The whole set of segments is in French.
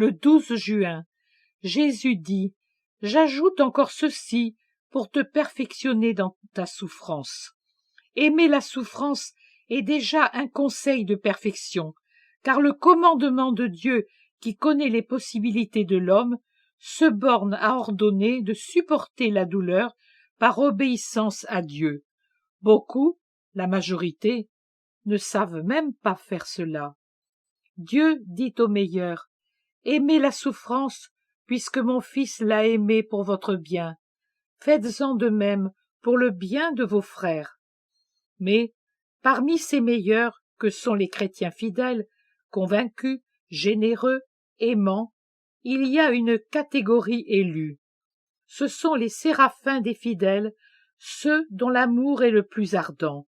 le 12 juin. Jésus dit: « J'ajoute encore ceci pour te perfectionner dans ta souffrance. » Aimer la souffrance est déjà un conseil de perfection, car le commandement de Dieu, qui connaît les possibilités de l'homme, se borne à ordonner de supporter la douleur par obéissance à Dieu. Beaucoup, la majorité, ne savent même pas faire cela. Dieu dit au meilleur: « Aimez la souffrance, puisque mon Fils l'a aimée pour votre bien. Faites-en de même pour le bien de vos frères. » Mais, parmi ces meilleurs, que sont les chrétiens fidèles, convaincus, généreux, aimants, il y a une catégorie élue. Ce sont les séraphins des fidèles, ceux dont l'amour est le plus ardent.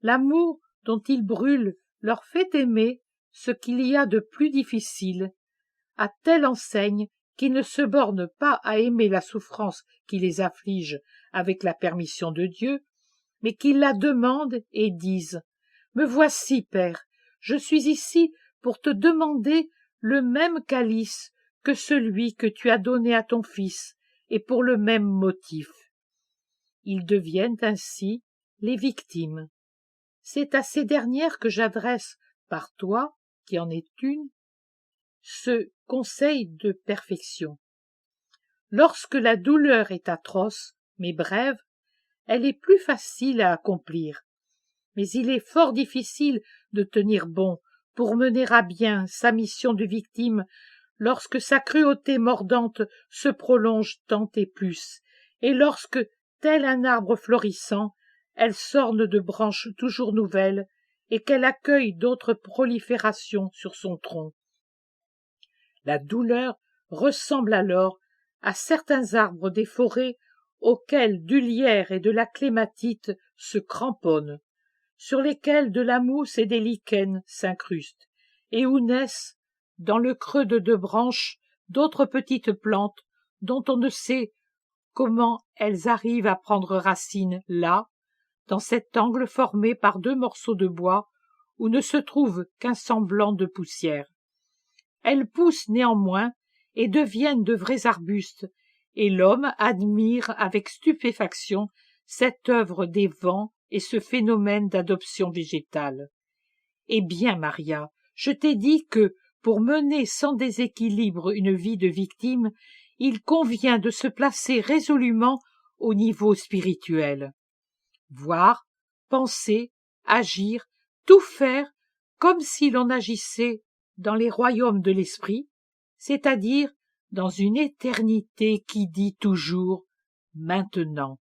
L'amour dont ils brûlent leur fait aimer ce qu'il y a de plus difficile, à telle enseigne qu'ils ne se bornent pas à aimer la souffrance qui les afflige avec la permission de Dieu, mais qu'ils la demandent et disent: « Me voici, Père, je suis ici pour te demander le même calice que celui que tu as donné à ton Fils, et pour le même motif. » Ils deviennent ainsi les victimes. C'est à ces dernières que j'adresse, par toi, qui en es une, ce conseil de perfection. Lorsque la douleur est atroce, mais brève, elle est plus facile à accomplir. Mais il est fort difficile de tenir bon pour mener à bien sa mission de victime lorsque sa cruauté mordante se prolonge tant et plus, et lorsque, tel un arbre florissant, elle s'orne de branches toujours nouvelles, et qu'elle accueille d'autres proliférations sur son tronc. La douleur ressemble alors à certains arbres des forêts auxquels du lierre et de la clématite se cramponnent, sur lesquels de la mousse et des lichens s'incrustent, et où naissent, dans le creux de deux branches, d'autres petites plantes dont on ne sait comment elles arrivent à prendre racine là, dans cet angle formé par deux morceaux de bois où ne se trouve qu'un semblant de poussière. Elles poussent néanmoins et deviennent de vrais arbustes, et l'homme admire avec stupéfaction cette œuvre des vents et ce phénomène d'adoption végétale. Eh bien, Maria, je t'ai dit que, pour mener sans déséquilibre une vie de victime, il convient de se placer résolument au niveau spirituel. Voir, penser, agir, tout faire comme si l'on agissait dans les royaumes de l'esprit, c'est-à-dire dans une éternité qui dit toujours « maintenant ».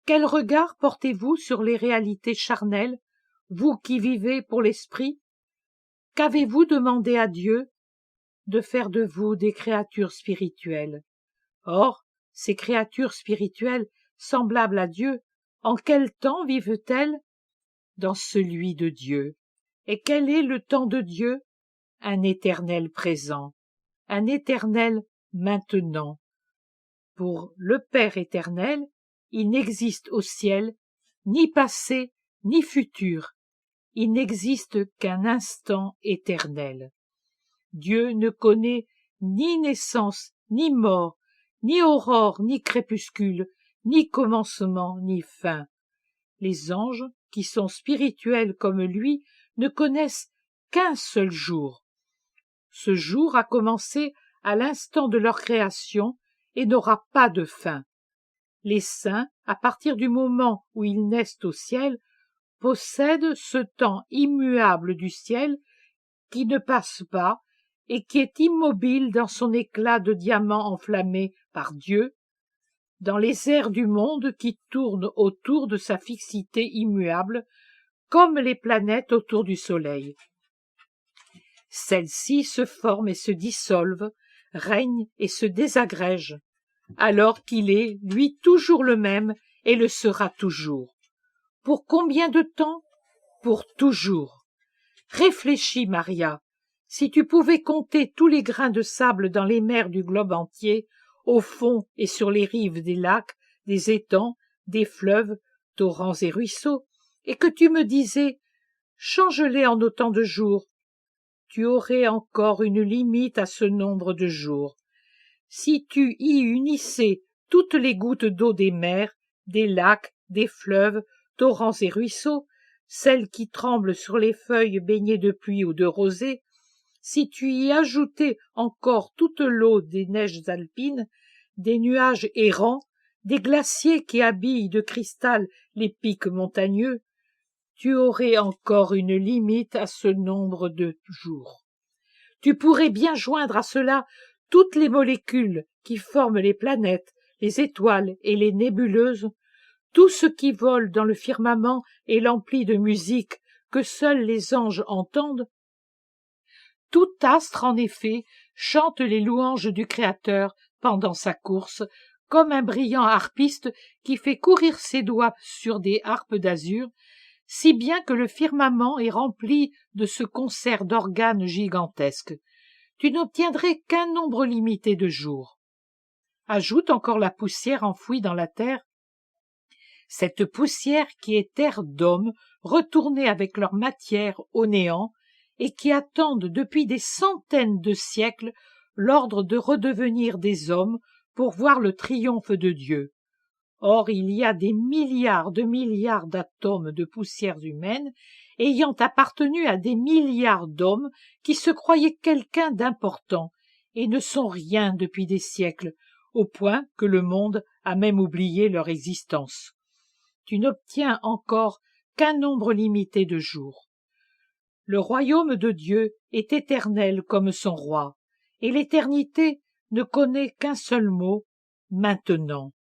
Quel regard portez-vous sur les réalités charnelles, vous qui vivez pour l'esprit? Qu'avez-vous demandé à Dieu? De faire de vous des créatures spirituelles. Or, ces créatures spirituelles, semblables à Dieu, en quel temps vivent-elles? Dans celui de Dieu. Et quel est le temps de Dieu? Un éternel présent, un éternel maintenant. Pour le Père éternel, il n'existe au ciel ni passé ni futur, il n'existe qu'un instant éternel. Dieu ne connaît ni naissance, ni mort, ni aurore, ni crépuscule, ni commencement, ni fin. Les anges, qui sont spirituels comme lui, ne connaissent qu'un seul jour. Ce jour a commencé à l'instant de leur création et n'aura pas de fin. Les saints, à partir du moment où ils naissent au ciel, possèdent ce temps immuable du ciel qui ne passe pas et qui est immobile dans son éclat de diamant enflammé par Dieu, dans les airs du monde qui tournent autour de sa fixité immuable, comme les planètes autour du soleil. Celles-ci se forment et se dissolvent, règnent et se désagrègent, alors qu'il est, lui, toujours le même et le sera toujours. Pour combien de temps? Pour toujours. Réfléchis, Maria. Si tu pouvais compter tous les grains de sable dans les mers du globe entier, au fond et sur les rives des lacs, des étangs, des fleuves, torrents et ruisseaux, et que tu me disais « change-les en autant de jours », tu aurais encore une limite à ce nombre de jours. Si tu y unissais toutes les gouttes d'eau des mers, des lacs, des fleuves, torrents et ruisseaux, celles qui tremblent sur les feuilles baignées de pluie ou de rosée, si tu y ajoutais encore toute l'eau des neiges alpines, des nuages errants, des glaciers qui habillent de cristal les pics montagneux, tu aurais encore une limite à ce nombre de jours. Tu pourrais bien joindre à cela toutes les molécules qui forment les planètes, les étoiles et les nébuleuses, tout ce qui vole dans le firmament et l'emplit de musique que seuls les anges entendent. Tout astre, en effet, chante les louanges du Créateur pendant sa course, comme un brillant harpiste qui fait courir ses doigts sur des harpes d'azur, si bien que le firmament est rempli de ce concert d'organes gigantesques. Tu n'obtiendrais qu'un nombre limité de jours. Ajoute encore la poussière enfouie dans la terre. Cette poussière qui est terre d'hommes retournés avec leur matière au néant et qui attendent depuis des centaines de siècles l'ordre de redevenir des hommes pour voir le triomphe de Dieu. Or il y a des milliards d'atomes de poussières humaines ayant appartenu à des milliards d'hommes qui se croyaient quelqu'un d'important et ne sont rien depuis des siècles, au point que le monde a même oublié leur existence. Tu n'obtiens encore qu'un nombre limité de jours. Le royaume de Dieu est éternel comme son roi, et l'éternité ne connaît qu'un seul mot, maintenant.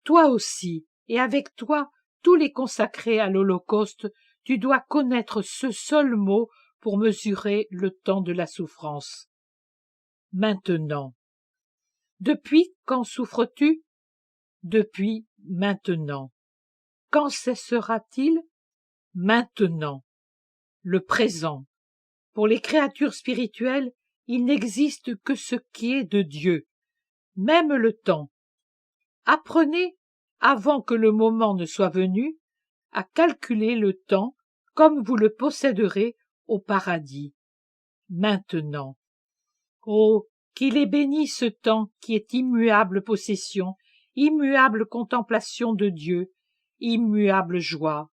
Toi aussi, et avec toi tous les consacrés à l'Holocauste, tu dois connaître ce seul mot pour mesurer le temps de la souffrance. Maintenant. Depuis quand souffres-tu? Depuis maintenant. Quand cessera-t-il? Maintenant. Le présent. Pour les créatures spirituelles, il n'existe que ce qui est de Dieu, même le temps. Apprenez, avant que le moment ne soit venu, à calculer le temps comme vous le posséderez au paradis. Maintenant. Oh, qu'il est béni ce temps qui est immuable possession, immuable contemplation de Dieu, immuable joie.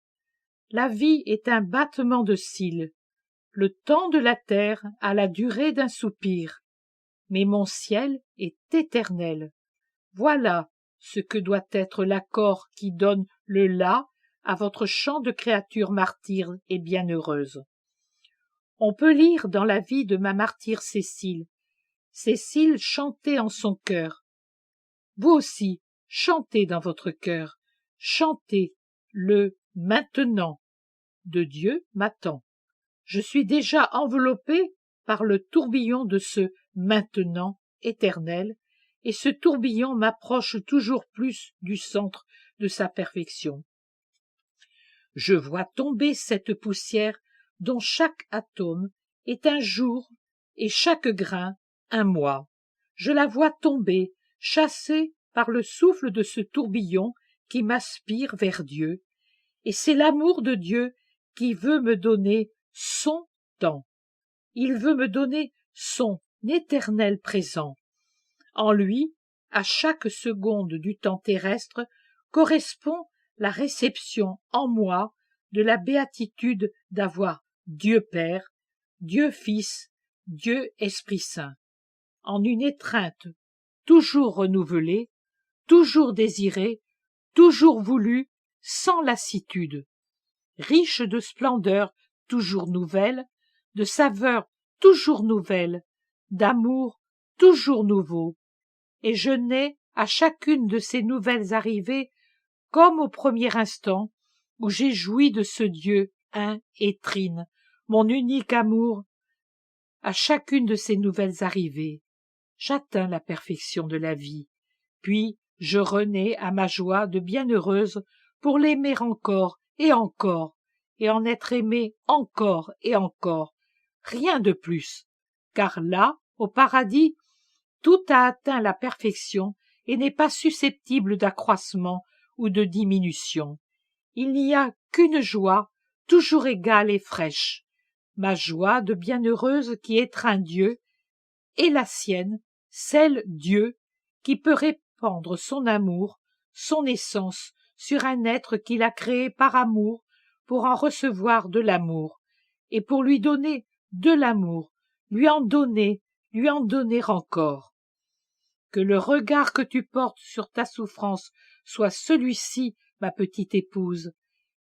La vie est un battement de cils. Le temps de la terre a la durée d'un soupir. Mais mon ciel est éternel. Voilà ce que doit être l'accord qui donne le là à votre chant de créature martyre et bienheureuse. On peut lire dans la vie de ma martyre Cécile. Cécile chantait en son cœur. Vous aussi, chantez dans votre cœur. Chantez le maintenant. De Dieu m'attend. Je suis déjà enveloppé par le tourbillon de ce maintenant éternel, et ce tourbillon m'approche toujours plus du centre de sa perfection. Je vois tomber cette poussière dont chaque atome est un jour et chaque grain un mois. Je la vois tomber, chassée par le souffle de ce tourbillon qui m'aspire vers Dieu, et c'est l'amour de Dieu qui veut me donner son temps. Il veut me donner son éternel présent. En lui, à chaque seconde du temps terrestre, correspond la réception en moi de la béatitude d'avoir Dieu Père, Dieu Fils, Dieu Esprit Saint, en une étreinte toujours renouvelée, toujours désirée, toujours voulue, sans lassitude, riche de splendeurs toujours nouvelles, de saveurs toujours nouvelles, d'amour toujours nouveau, et je nais à chacune de ces nouvelles arrivées comme au premier instant où j'ai joui de ce Dieu un et trine, mon unique amour. À chacune de ces nouvelles arrivées, j'atteins la perfection de la vie, puis je renais à ma joie de bienheureuse pour l'aimer encore, et en être aimée encore et encore, rien de plus, car là, au paradis, tout a atteint la perfection et n'est pas susceptible d'accroissement ou de diminution. Il n'y a qu'une joie, toujours égale et fraîche. ma joie de bienheureuse qui étreint Dieu, et la sienne, celle Dieu, qui peut répandre son amour, son essence, sur un être qu'il a créé par amour, pour en recevoir de l'amour, et pour lui donner de l'amour, lui en donner encore. Que le regard que tu portes sur ta souffrance soit celui-ci, ma petite épouse,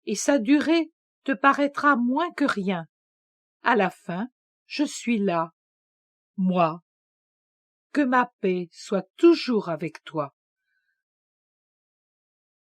et sa durée te paraîtra moins que rien. À la fin, je suis là, moi. Que ma paix soit toujours avec toi.